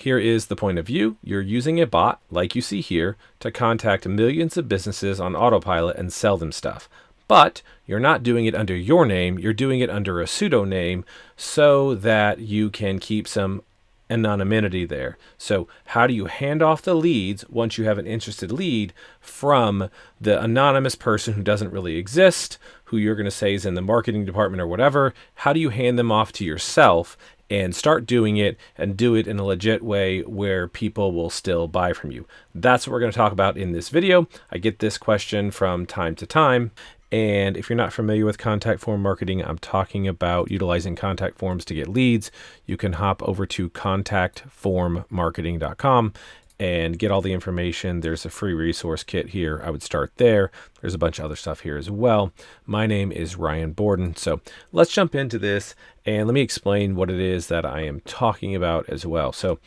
Here is the point of view. You're using a bot, like you see here, to contact millions of businesses on autopilot and sell them stuff. But you're not doing it under your name. You're doing it under a pseudonym so that you can keep some anonymity there. So how do you hand off the leads once you have an interested lead from the anonymous person who doesn't really exist, who you're going to say is in the marketing department or whatever? How do you hand them off to yourself and start doing it and do it in a legit way where people will still buy from you? That's what we're going to talk about in this video. I get this question from time to time. And if you're not familiar with contact form marketing, I'm talking about utilizing contact forms to get leads. You can hop over to contactformmarketing.com and get all the information. There's a free resource kit here. I would start there. There's a bunch of other stuff here as well. My name is Ryan Borden. So let's jump into this and let me explain what it is that I am talking about as well. So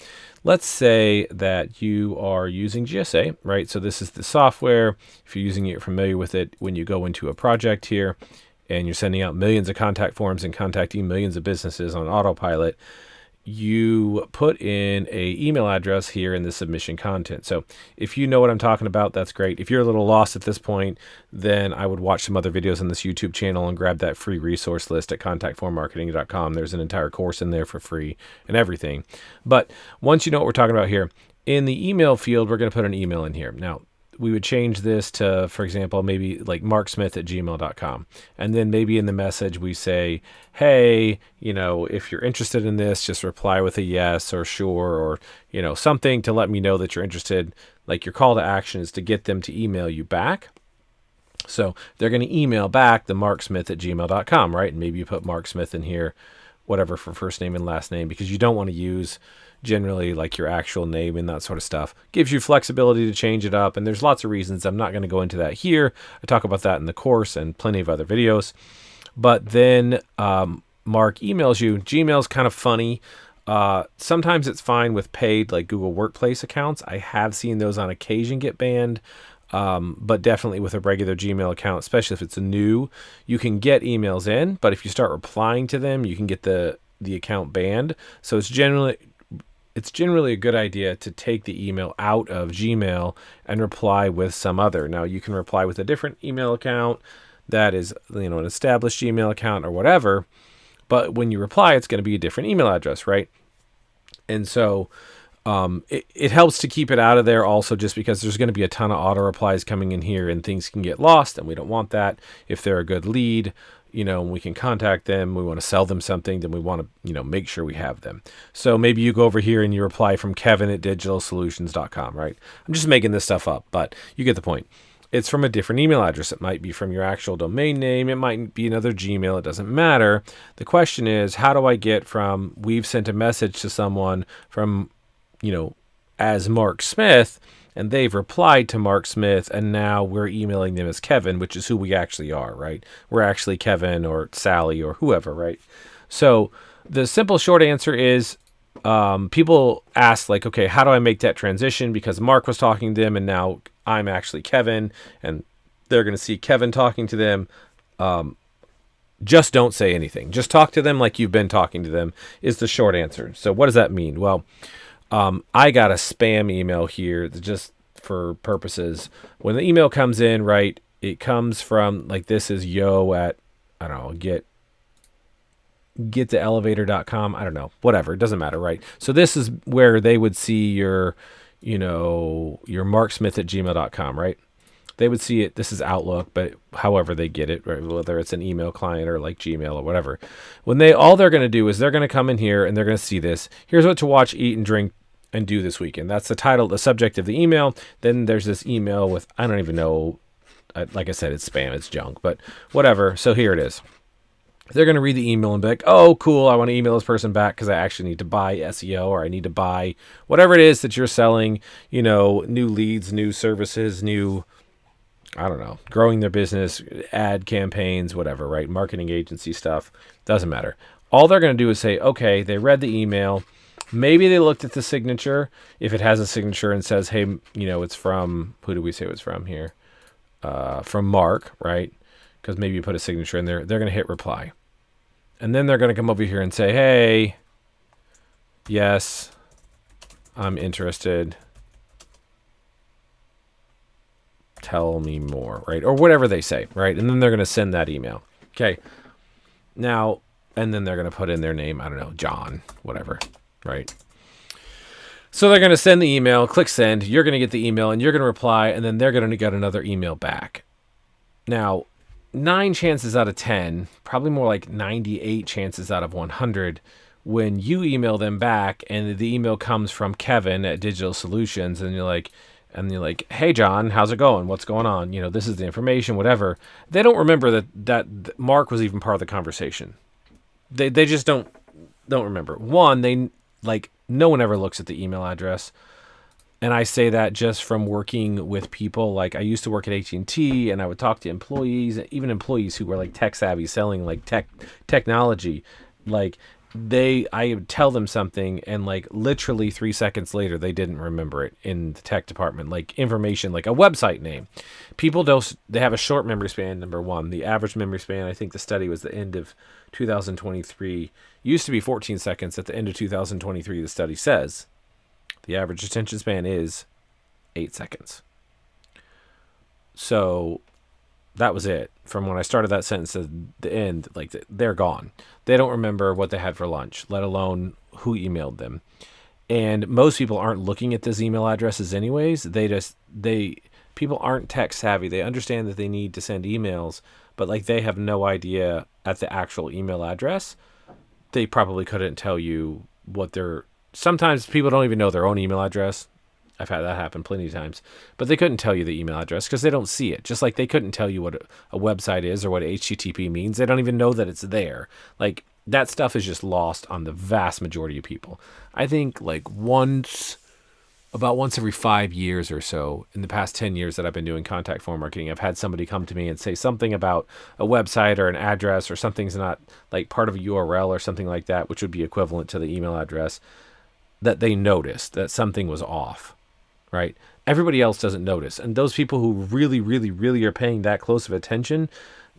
let's say that you are using GSA, right? So this is the software. If you're using it, you're familiar with it. When you go into a project here and you're sending out millions of contact forms and contacting millions of businesses on autopilot, you put in a email address here in the submission content. So if you know what I'm talking about, that's great. If you're a little lost at this point, then I would watch some other videos on this YouTube channel and grab that free resource list at contactformmarketing.com. There's an entire course in there for free and everything. But once you know what we're talking about here, in the email field, we're going to put an email in here. Now, we would change this to, for example, maybe like marksmith@gmail.com. And then maybe in the message we say, hey, if you're interested in this, just reply with a yes or sure, or, something to let me know that you're interested. Like your call to action is to get them to email you back. So they're going to email back the marksmith@gmail.com, right? And maybe you put Mark Smith in here, whatever, for first name and last name, because you don't want to use generally like your actual name and that sort of stuff. Gives you flexibility to change it up, and there's lots of reasons. I'm not going to go into that here. I talk about that in the course and plenty of other videos. But then Mark emails you. Gmail's kind of funny. Sometimes it's fine with paid like Google Workplace accounts. I have seen those on occasion get banned. But definitely with a regular Gmail account, especially if it's new, you can get emails in, but if you start replying to them, you can get the account banned. So it's generally a good idea to take the email out of Gmail and reply with some other. Now you can reply with a different email account that is, an established Gmail account or whatever, but when you reply, it's going to be a different email address, right? And so it helps to keep it out of there also, just because there's going to be a ton of auto replies coming in here and things can get lost, and we don't want that. If they're a good lead, and we can contact them, we want to sell them something, then we want to, make sure we have them. So maybe you go over here and you reply from Kevin@digitalsolutions.com, right? I'm just making this stuff up, but you get the point. It's from a different email address. It might be from your actual domain name. It might be another Gmail. It doesn't matter. The question is, how do I get from we've sent a message to someone from, as Mark Smith, and they've replied to Mark Smith, and now we're emailing them as Kevin, which is who we actually are, right? We're actually Kevin or Sally or whoever, right? So the simple short answer is people ask like, okay, how do I make that transition? Because Mark was talking to them and now I'm actually Kevin, and they're going to see Kevin talking to them. Just don't say anything. Just talk to them like you've been talking to them is the short answer. So what does that mean? Well, I got a spam email here just for purposes. When the email comes in, right, it comes from like, this is yo at, I don't know, gettheelevator.com. I don't know, whatever. It doesn't matter, right? So this is where they would see your marksmith@gmail.com, right? They would see it. This is Outlook, but however they get it, right? Whether it's an email client or like Gmail or whatever. All they're going to do is they're going to come in here and they're going to see this. Here's what to watch, eat, and drink and do this weekend. That's the title, the subject of the email. Then there's this email with, I don't even know. Like I said, it's spam, it's junk, but whatever. So here it is. They're going to read the email and be like, oh, cool, I want to email this person back because I actually need to buy SEO, or I need to buy whatever it is that you're selling, new leads, new services, growing their business, ad campaigns, whatever, right? Marketing agency stuff, doesn't matter. All they're going to do is say, okay, they read the email. Maybe they looked at the signature. If it has a signature and says, hey, it's from, who do we say it was from here? From Mark, right? Because maybe you put a signature in there. They're going to hit reply. And then they're going to come over here and say, hey, yes, I'm interested. Tell me more, right? Or whatever they say, right? And then they're going to send that email. Okay. Now, and then they're going to put in their name. I don't know, John, whatever, right? So they're going to send the email, click send. You're going to get the email and you're going to reply, and then they're going to get another email back. Now, 9 chances out of 10, probably more like 98 chances out of 100, when you email them back and the email comes from Kevin at Digital Solutions, and you're like, hey, John, how's it going? What's going on? This is the information, whatever. They don't remember that Mark was even part of the conversation. They just don't remember. One, no one ever looks at the email address. And I say that just from working with people. Like, I used to work at AT&T, and I would talk to employees, even employees who were like tech savvy, selling like technology. Like, I would tell them something, and like literally 3 seconds later, they didn't remember it in the tech department. Like, information, like a website name. People they have a short memory span, number one. The average memory span, I think the study was the end of 2023, used to be 14 seconds. At the end of 2023, the study says the average attention span is 8 seconds. So that was it. From when I started that sentence to the end, like, they're gone. They don't remember what they had for lunch, let alone who emailed them. And most people aren't looking at those email addresses anyways. People aren't tech savvy. They understand that they need to send emails, but like, they have no idea at the actual email address. They probably couldn't tell you what sometimes people don't even know their own email address. I've had that happen plenty of times. But they couldn't tell you the email address because they don't see it. Just like they couldn't tell you what a website is or what HTTP means. They don't even know that it's there. Like, that stuff is just lost on the vast majority of people. I think like about once every 5 years or so, in the past 10 years that I've been doing contact form marketing, I've had somebody come to me and say something about a website or an address, or something's not like part of a URL or something like that, which would be equivalent to the email address, that they noticed that something was off, right? Everybody else doesn't notice. And those people who really, really, really are paying that close of attention,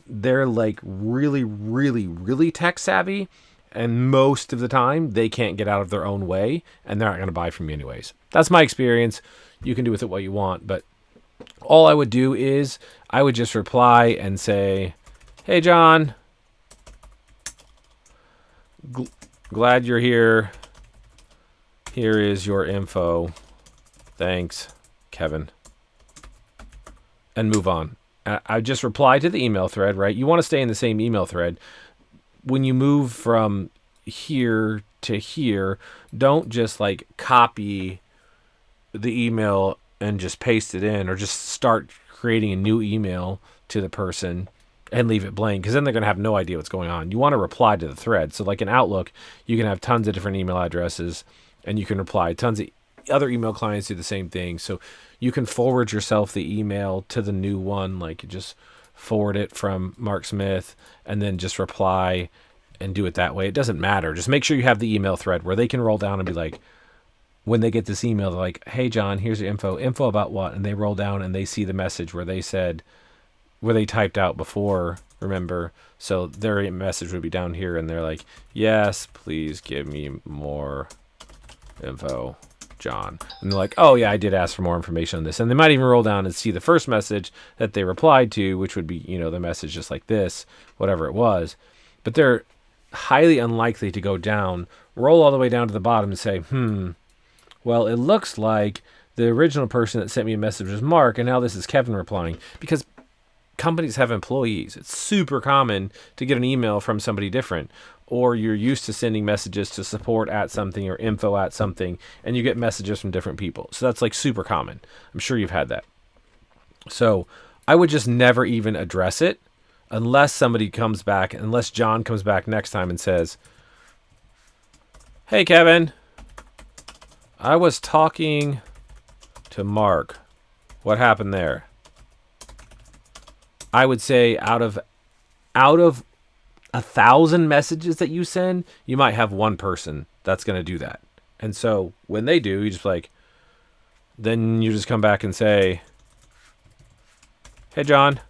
they're like really, really, really tech savvy. And most of the time, they can't get out of their own way, and they're not going to buy from you anyways. That's my experience. You can do with it what you want, but all I would do is I would just reply and say, hey, John, glad you're here. Here is your info. Thanks, Kevin. And move on. I just reply to the email thread, right? You want to stay in the same email thread. When you move from here to here, don't just like copy the email and just paste it in, or just start creating a new email to the person and leave it blank, because then they're going to have no idea what's going on. You want to reply to the thread. So like in Outlook, you can have tons of different email addresses and you can reply. Tons of other email clients do the same thing. So you can forward yourself the email to the new one, like just forward it from Mark Smith and then just reply and do it that way. It doesn't matter. Just make sure you have the email thread where they can roll down and be like, when they get this email, they're like, hey, John, here's your info about what? And they roll down and they see the message where they typed out before, remember? So their message would be down here and they're like, yes, please give me more info, John. And they're like, oh yeah, I did ask for more information on this. And they might even roll down and see the first message that they replied to, which would be, the message just like this, whatever it was. But they're highly unlikely to go down, roll all the way down to the bottom and say, well, it looks like the original person that sent me a message was Mark, and now this is Kevin replying. Because companies have employees. It's super common to get an email from somebody different. Or you're used to sending messages to support at something or info at something, and you get messages from different people. So that's like super common. I'm sure you've had that. So I would just never even address it unless somebody comes back, unless John comes back next time and says, hey, Kevin, I was talking to Mark. What happened there? I would say out of 1,000 messages that you send, you might have one person that's going to do that. And so when they do, you just then you just come back and say, hey, John,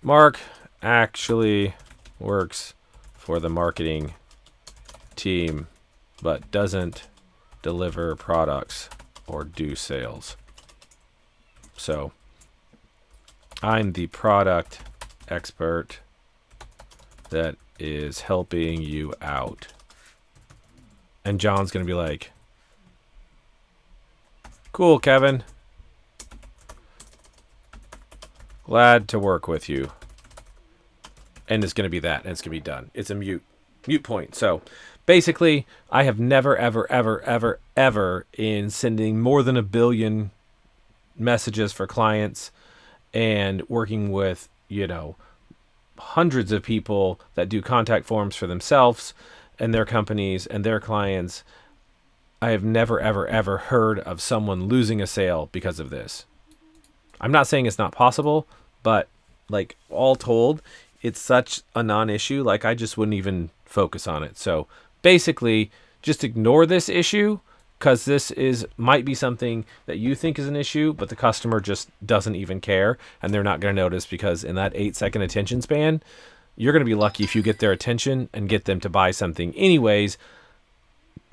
Mark actually works for the marketing team but doesn't deliver products or do sales. So I'm the product expert that is helping you out. And John's going to be like, cool, Kevin. Glad to work with you. And it's going to be that, and it's going to be done. It's a mute point. So basically, I have never, ever, ever, ever, ever in sending more than 1 billion messages for clients and working with, hundreds of people that do contact forms for themselves and their companies and their clients. I have never, ever, ever heard of someone losing a sale because of this. I'm not saying it's not possible, but like all told, it's such a non-issue. Like I just wouldn't even focus on it. So basically just ignore this issue, because this might be something that you think is an issue, but the customer just doesn't even care, and they're not going to notice, because in that 8-second attention span, you're going to be lucky if you get their attention and get them to buy something anyways.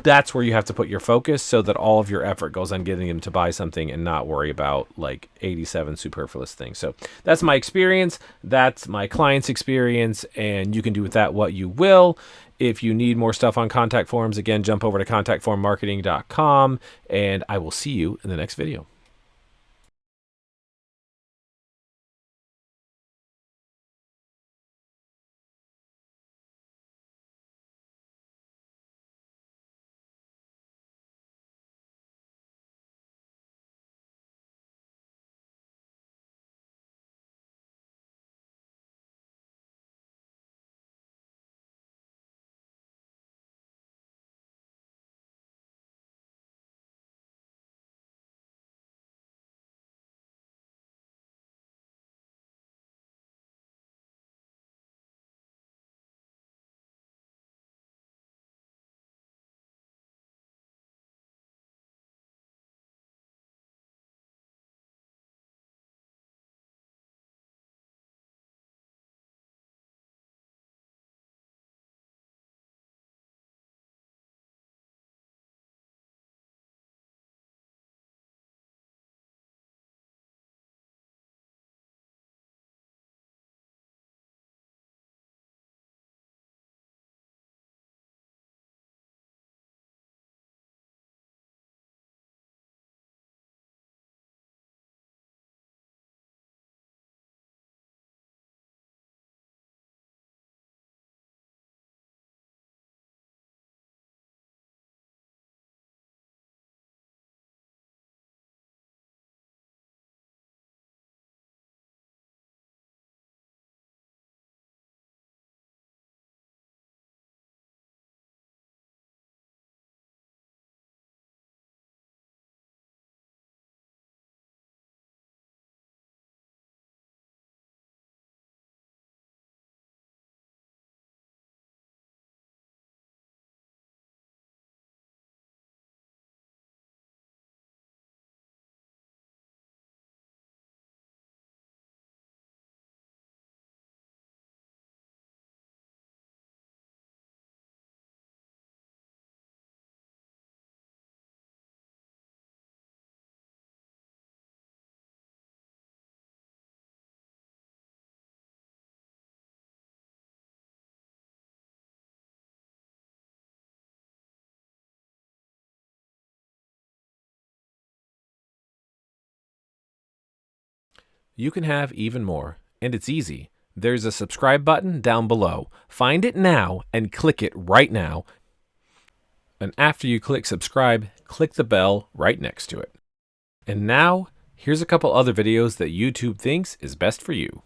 That's where you have to put your focus, so that all of your effort goes on getting them to buy something and not worry about like 87 superfluous things. So that's my experience. That's my client's experience, and you can do with that what you will. If you need more stuff on contact forms, again, jump over to contactformmarketing.com, and I will see you in the next video. You can have even more, and it's easy. There's a subscribe button down below. Find it now and click it right now. And after you click subscribe, click the bell right next to it. And now, here's a couple other videos that YouTube thinks is best for you.